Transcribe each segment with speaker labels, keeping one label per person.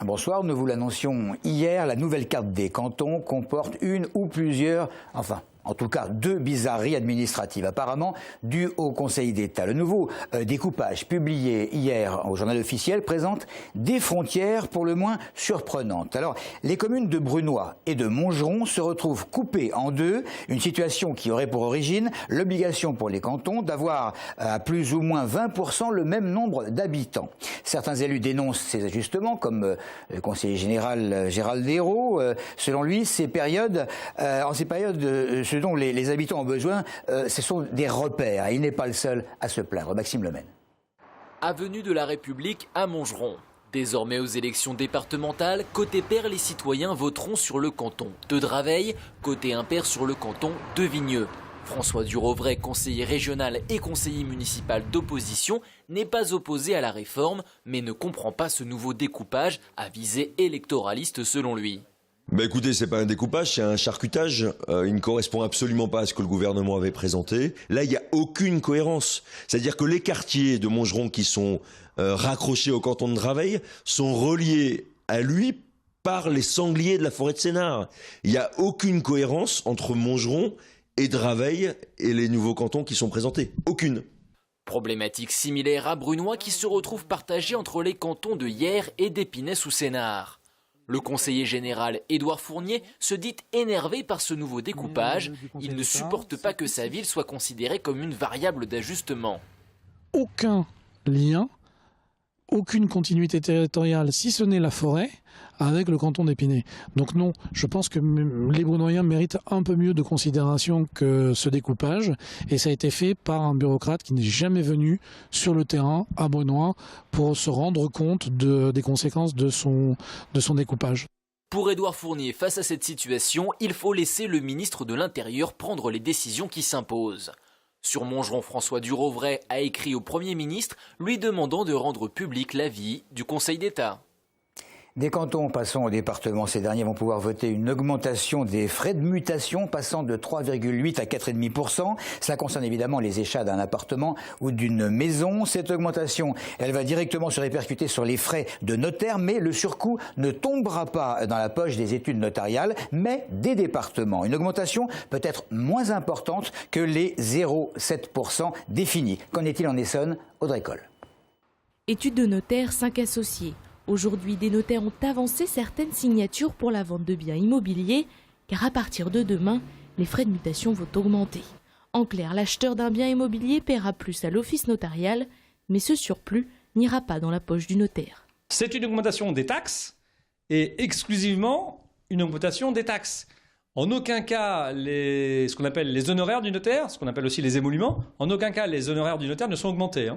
Speaker 1: Bonsoir, nous vous l'annoncions hier, la nouvelle carte des cantons comporte une ou plusieurs, en tout cas, deux bizarreries administratives, apparemment dues au Conseil d'État. Le nouveau découpage publié hier au journal officiel présente des frontières pour le moins surprenantes. Alors, les communes de Brunoy et de Montgeron se retrouvent coupées en deux, une situation qui aurait pour origine l'obligation pour les cantons d'avoir à plus ou moins 20% le même nombre d'habitants. Certains élus dénoncent ces ajustements, comme le conseiller général Gérald Ayrault. Selon lui, en ces périodes, ce dont les habitants ont besoin, ce sont des repères. Et il n'est pas le seul à se plaindre. Maxime Lemaine.
Speaker 2: Avenue de la République à Montgeron. Désormais aux élections départementales, côté pair, les citoyens voteront sur le canton de Draveil, côté impair sur le canton de Vigneux. François Durovray, conseiller régional et conseiller municipal d'opposition, n'est pas opposé à la réforme, mais ne comprend pas ce nouveau découpage à visée électoraliste selon lui.
Speaker 3: Écoutez, c'est pas un découpage, c'est un charcutage. Il ne correspond absolument pas à ce que le gouvernement avait présenté. Là, il n'y a aucune cohérence. C'est-à-dire que les quartiers de Montgeron qui sont raccrochés au canton de Draveil sont reliés à lui par les sangliers de la forêt de Sénart. Il n'y a aucune cohérence entre Montgeron et Draveil et les nouveaux cantons qui sont présentés. Aucune.
Speaker 2: Problématique similaire à Brunoy qui se retrouve partagée entre les cantons de Hyères et d'Épinay sous Sénart. Le conseiller général Édouard Fournier se dit énervé par ce nouveau découpage. Il ne supporte pas que sa ville soit considérée comme une variable d'ajustement.
Speaker 4: Aucun lien, aucune continuité territoriale, si ce n'est la forêt, avec le canton d'Épinay. Donc non, je pense que les Brunoyens méritent un peu mieux de considération que ce découpage. Et ça a été fait par un bureaucrate qui n'est jamais venu sur le terrain à Brunoy pour se rendre compte des conséquences de son découpage.
Speaker 2: Pour Édouard Fournier, face à cette situation, il faut laisser le ministre de l'Intérieur prendre les décisions qui s'imposent. Sur Montgeron, François Durovray a écrit au Premier ministre lui demandant de rendre public l'avis du Conseil d'État.
Speaker 1: Des cantons, passons au département. Ces derniers vont pouvoir voter une augmentation des frais de mutation passant de 3,8 à 4,5%. Cela concerne évidemment les échats d'un appartement ou d'une maison. Cette augmentation, elle va directement se répercuter sur les frais de notaire, mais le surcoût ne tombera pas dans la poche des études notariales, mais des départements. Une augmentation peut-être moins importante que les 0,7% définis. Qu'en est-il en Essonne? Audrey Coll.
Speaker 5: Études de notaire, 5 associés. Aujourd'hui, des notaires ont avancé certaines signatures pour la vente de biens immobiliers, car à partir de demain, les frais de mutation vont augmenter. En clair, l'acheteur d'un bien immobilier paiera plus à l'office notarial, mais ce surplus n'ira pas dans la poche du notaire.
Speaker 6: C'est une augmentation des taxes et exclusivement une augmentation des taxes. En aucun cas, ce qu'on appelle les honoraires du notaire, ce qu'on appelle aussi les émoluments, en aucun cas les honoraires du notaire ne sont augmentés.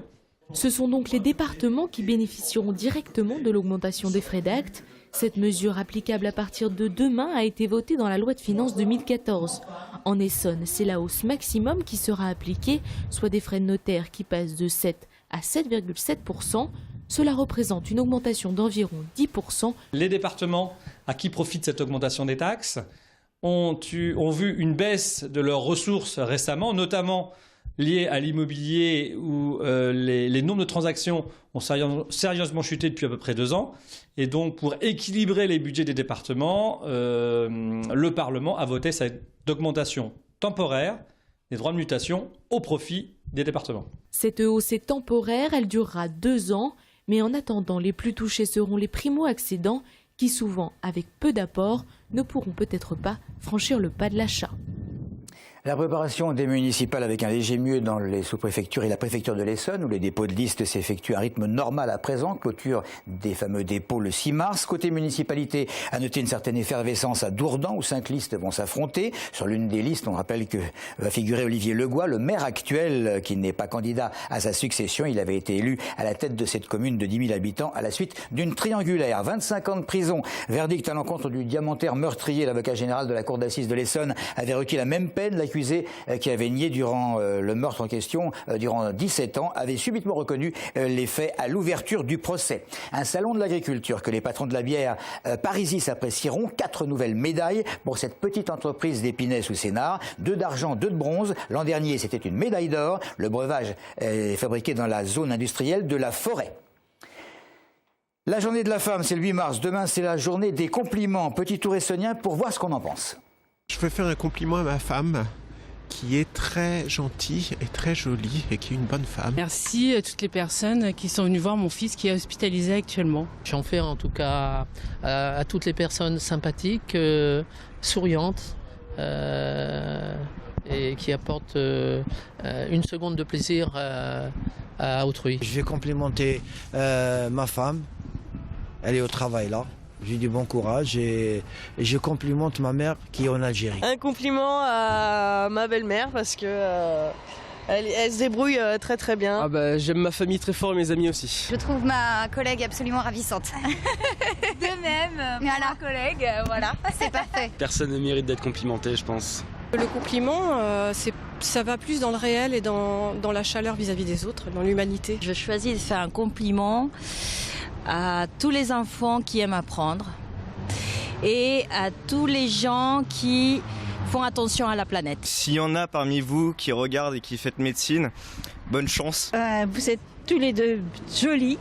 Speaker 5: Ce sont donc les départements qui bénéficieront directement de l'augmentation des frais d'acte. Cette mesure applicable à partir de demain a été votée dans la loi de finances 2014. En Essonne, c'est la hausse maximum qui sera appliquée, soit des frais de notaire qui passent de 7 à 7,7%. Cela représente une augmentation d'environ 10%.
Speaker 6: Les départements à qui profite cette augmentation des taxes ont vu une baisse de leurs ressources récemment, notamment liées à l'immobilier où les nombres de transactions ont sérieusement chuté depuis à peu près 2 ans. Et donc, pour équilibrer les budgets des départements, le Parlement a voté cette augmentation temporaire des droits de mutation au profit des départements.
Speaker 5: Cette hausse est temporaire, elle durera 2 ans. Mais en attendant, les plus touchés seront les primo-accédants qui, souvent avec peu d'apport, ne pourront peut-être pas franchir le pas de l'achat.
Speaker 1: La préparation des municipales avec un léger mieux dans les sous-préfectures et la préfecture de l'Essonne, où les dépôts de liste s'effectuent à un rythme normal à présent. Clôture des fameux dépôts le 6 mars. Côté municipalité, à noter une certaine effervescence à Dourdan, où 5 listes vont s'affronter. Sur l'une des listes, on rappelle que va figurer Olivier Legois, le maire actuel, qui n'est pas candidat à sa succession. Il avait été élu à la tête de cette commune de 10 000 habitants à la suite d'une triangulaire. 25 ans de prison. Verdict à l'encontre du diamantaire meurtrier. L'avocat général de la cour d'assises de l'Essonne avait requis la même peine. accusé qui avait nié durant le meurtre en question durant 17 ans avait subitement reconnu les faits à l'ouverture du procès. Un salon de l'agriculture que les patrons de la bière Parisis apprécieront. 4 nouvelles médailles pour cette petite entreprise d'Épinay sous Sénart. 2 d'argent, 2 de bronze. L'an dernier, c'était une médaille d'or. Le breuvage est fabriqué dans la zone industrielle de la Forêt. La journée de la femme, c'est le 8 mars. Demain, c'est la journée des compliments. Petit tour essonien pour voir ce qu'on en pense.
Speaker 7: Je veux faire un compliment à ma femme, qui est très gentille et très jolie et qui est une bonne femme.
Speaker 8: Merci à toutes les personnes qui sont venues voir mon fils qui est hospitalisé actuellement.
Speaker 9: J'en fais en tout cas à toutes les personnes sympathiques, souriantes et qui apportent une seconde de plaisir à autrui.
Speaker 10: Je vais complimenter ma femme, elle est au travail là. Je lui dis bon courage et je complimente ma mère qui est en Algérie.
Speaker 11: Un compliment à ma belle-mère parce que elle se débrouille très très bien.
Speaker 12: Ah bah, j'aime ma famille très fort et mes amis aussi.
Speaker 13: Je trouve ma collègue absolument ravissante.
Speaker 14: De même, voilà. Mon collègue, voilà, c'est parfait.
Speaker 12: Personne ne mérite d'être complimenté, je pense.
Speaker 11: Le compliment, ça va plus dans le réel et dans la chaleur vis-à-vis des autres, dans l'humanité.
Speaker 15: Je choisis de faire un compliment à tous les enfants qui aiment apprendre et à tous les gens qui font attention à la planète.
Speaker 16: S'il y en a parmi vous qui regardent et qui faites médecine, bonne chance.
Speaker 17: Vous êtes tous les deux jolis.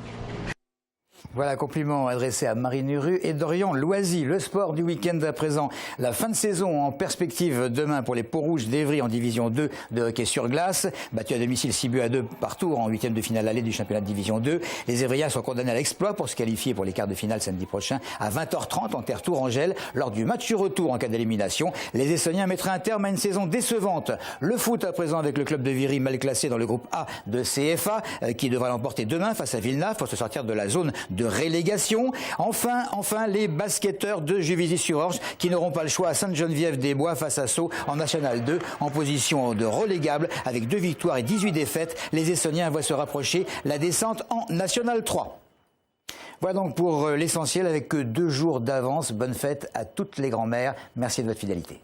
Speaker 1: Voilà, compliment adressé à Marine Uru et Dorian Loisy. Le sport du week-end à présent. La fin de saison en perspective demain pour les Peaux-Rouges d'Evry en division 2 de hockey sur glace. Battu à domicile 6-2 par tour en 8e de finale aller du championnat de division 2. Les Évriens sont condamnés à l'exploit pour se qualifier pour les quarts de finale samedi prochain à 20h30 en terre tourangelle. Lors du match du retour en cas d'élimination, les Essonniens mettraient un terme à une saison décevante. Le foot à présent avec le club de Viry mal classé dans le groupe A de CFA qui devra l'emporter demain face à Villeneuve pour se sortir de la zone de relégation. Enfin, les basketteurs de Juvisy-sur-Orge qui n'auront pas le choix à Sainte-Geneviève-des-Bois face à Sceaux en National 2 en position de relégable avec 2 victoires et 18 défaites. Les Essonniens voient se rapprocher la descente en National 3. Voilà donc pour l'essentiel avec que 2 jours d'avance. Bonne fête à toutes les grand-mères. Merci de votre fidélité.